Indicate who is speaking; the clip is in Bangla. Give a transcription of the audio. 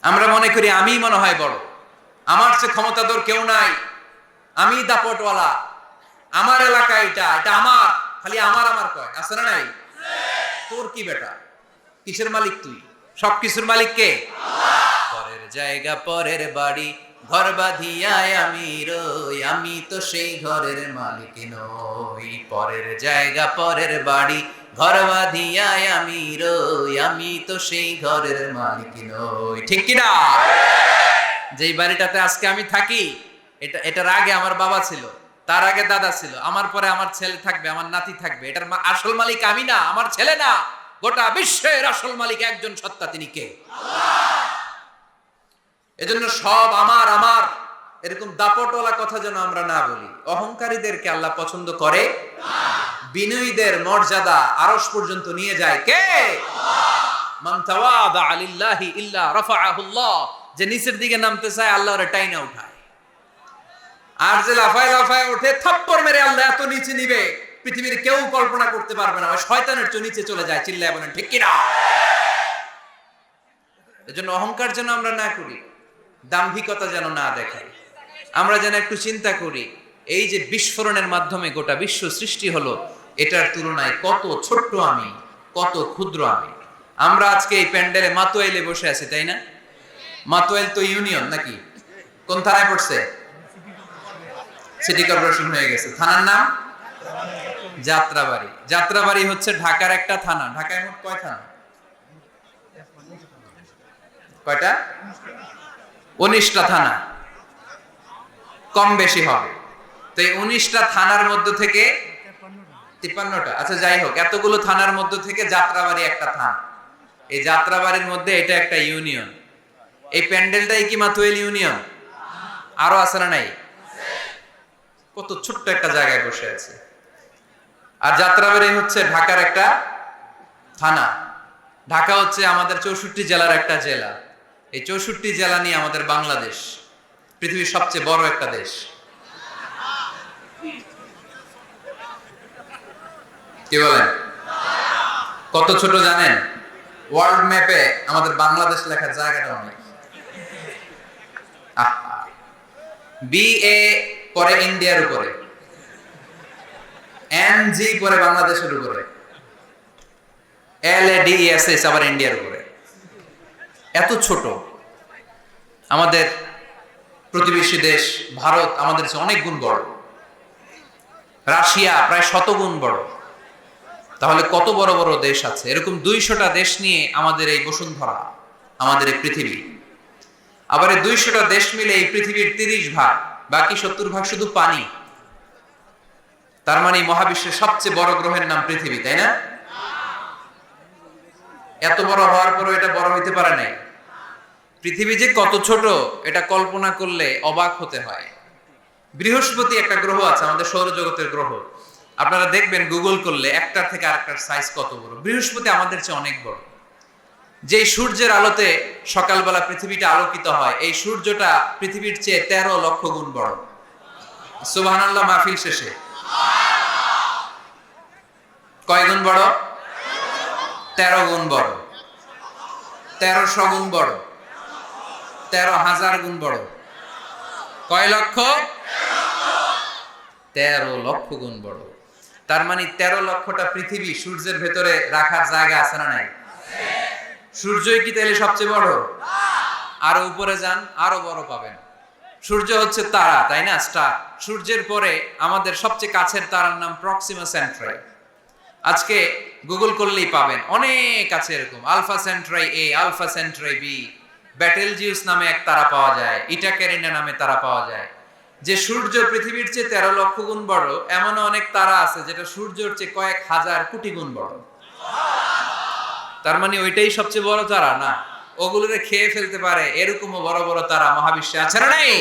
Speaker 1: আমরা মনে করি আমি মনে হয় বড়, আমার চেয়ে ক্ষমতাধর কেউ নাই, আমি দাপটওয়ালা, আমার এলাকা এটা এটা আমার, খালি আমার আমার কয়, আছে না নাই? তোর কি বেটা, কিসের মালিক তুই? সবকিছুর মালিক কে? পরের জায়গা পরের বাড়ি, ঘর বাঁধিয়ায় আমি রই, আমি তো সেই ঘরের মালিক নই। পরের জায়গা পরের বাড়ি, ঘর বাঁধিয়ায় আমি রই, আমি তো সেই ঘরের মালিক নই। ঠিক কি না? যেই বাড়িটাতে আজকে আমি থাকি, এটার আগে আমার বাবা ছিল, তার আগে দাদা ছিল, আমার পরে আমার ছেলে থাকবে, আমার নাতি থাকবে। এটার আসল মালিক আমি না, আমার ছেলে না, গোটা বিশ্বের আসল মালিক একজন সত্তা, তিনি কে? এজন্য সব আমার আমার এরকম দাপটওয়ালা কথা যেন আমরা না বলি। অহংকারীদেরকে আল্লাহ পছন্দ করে না। বিনয়ীদের মর্যাদা আরশ পর্যন্ত নিয়ে যায় কে? মান তাওয়াদা লিল্লাহি ইল্লা রাফাআহুল্লাহ। যে নিচের দিকে নামতে চায় আল্লাহ ওরে টাইনা উঠায়, আর যে লাফায় লাফায় ওঠে থাপ্পড় মেরে আল্লাহ এত নিচে নিবে পৃথিবীর কেউ কল্পনা করতে পারবে না। ওই শয়তানের চেয়ে নিচে চলে যায়। চিল্লায় বলেন ঠিক কি না? এজন্য অহংকার যেন আমরা না করি, দাম্ভিকতা যেন না দেখাই। আমরা যেন একটু চিন্তা করি, এই যে বিস্ফোরণের মাধ্যমে গোটা বিশ্ব সৃষ্টি হলো, এটার তুলনায় কত ছোট্ট আমি, কত ক্ষুদ্র আমি। আমরা আজকে এই প্যান্ডেলে মাতোয়াইলে বসে আছি, তাই না? মাতোয়াইল তো ইউনিয়ন নাকি? কোন থানায় পড়ছে? সিটি কর্পোরেশন হয়ে গেছে। থানার নাম যাত্রাবাড়ি। যাত্রাবাড়ি হচ্ছে ঢাকার একটা থানা। ঢাকায় মোট কয় থানা? কয়টা? 19টা থানা, কম বেশি হবে। তো এই 19টা থানার মধ্যে থেকে 53টা, আচ্ছা যাই হোক, এতগুলো থানার মধ্যে থেকে যাত্রাবাড়ি একটা থানা। এই যাত্রাবাড়ির মধ্যে এটা একটা ইউনিয়ন। এই প্যান্ডেলটাই কি মাতোয়াইল ইউনিয়ন? আরো আছে না নাই? কত ছোট্ট একটা জায়গায় বসে আছে। আর যাত্রাবাড়ি হচ্ছে ঢাকার একটা থানা। ঢাকা হচ্ছে আমাদের 64 জেলার একটা জেলা। এই 64 জেলা নিয়ে আমাদের বাংলাদেশ পৃথিবীর সবচেয়ে বড় একটা দেশ। কি বলেন? কত ছোট জানেন? ওয়ার্ল্ড ম্যাপে আমাদের বাংলাদেশ লেখার জায়গাটা অনেক। BA পরে ইন্ডিয়ার উপরে, NG পরে বাংলাদেশের উপরে, LADESS আবার ইন্ডিয়ার উপরে। এত ছোট। আমাদের প্রতিবেশী দেশ ভারত আমাদের চেয়ে অনেক গুণ বড়। রাশিয়া প্রায় 100 গুণ বড়। তাহলে কত বড় বড় দেশ আছে। এরকম 200টা দেশ নিয়ে আমাদের এই বসুন্ধরা, আমাদের এই পৃথিবী। আবার এই 200টা দেশ মিলে এই পৃথিবীর 30 ভাগ, বাকি 70 ভাগ শুধু পানি। তার মানে মহাবিশ্বের সবচেয়ে বড় গ্রহের নাম পৃথিবী, তাই না? এত বড় হওয়ার পরও এটা বড় হইতে পারে নাই। পৃথিবী যে কত ছোট এটা কল্পনা করলে অবাক হতে হয়। বৃহস্পতি একটা গ্রহ আছে, আমাদের সৌরজগতের গ্রহ। আপনারা দেখবেন গুগল করলে একটার থেকে আরেকটার সাইজ কত বড়। বৃহস্পতি আমাদের চেয়ে অনেক বড়। যে সূর্যের আলোতে সকালবেলা পৃথিবীটা আলোকিত হয়, এই সূর্যটা পৃথিবীর চেয়ে 13 লক্ষ গুণ বড়। সুবহানাল্লাহ মাহফিল শেষে কয় গুণ বড়? 13 গুণ বড়, 1300 গুণ বড়, 13,000 গুণ বড়। কয় লক্ষ? 13 লক্ষ গুণ বড়। তার মানে 13 লক্ষটা পৃথিবী সূর্যের ভেতরে রাখার জায়গা আছে না নাই? সূর্যই কি তাহলে সবচেয়ে বড়? আরো উপরে যান, আরো বড় পাবেন। সূর্য হচ্ছে তারা, তাই না? স্টার। সূর্যের পরে আমাদের সবচেয়ে কাছের তারার নাম প্রক্সিমা সেন্ট্রাই। আজকে গুগল করলেই পাবেন, অনেক আছে এরকম। Alpha Centauri A, Alpha Centauri B, Betelgeuse নামে এক তারা পাওয়া যায়, ইটা ক্যারিনা নামে তারা পাওয়া যায়। যে সূর্য পৃথিবীর চেয়ে 13 লক্ষ গুণ বড়, এমন অনেক তারা আছে যেটা সূর্যের চেয়ে কয়েক হাজার কোটি গুণ বড়। তার মানে ওইটাই সবচেয়ে বড় তারা না, ওগুলোরে খেয়ে ফেলতে পারে এরকমও বড় বড় তারা মহাবিশ্বে আছে না নাই?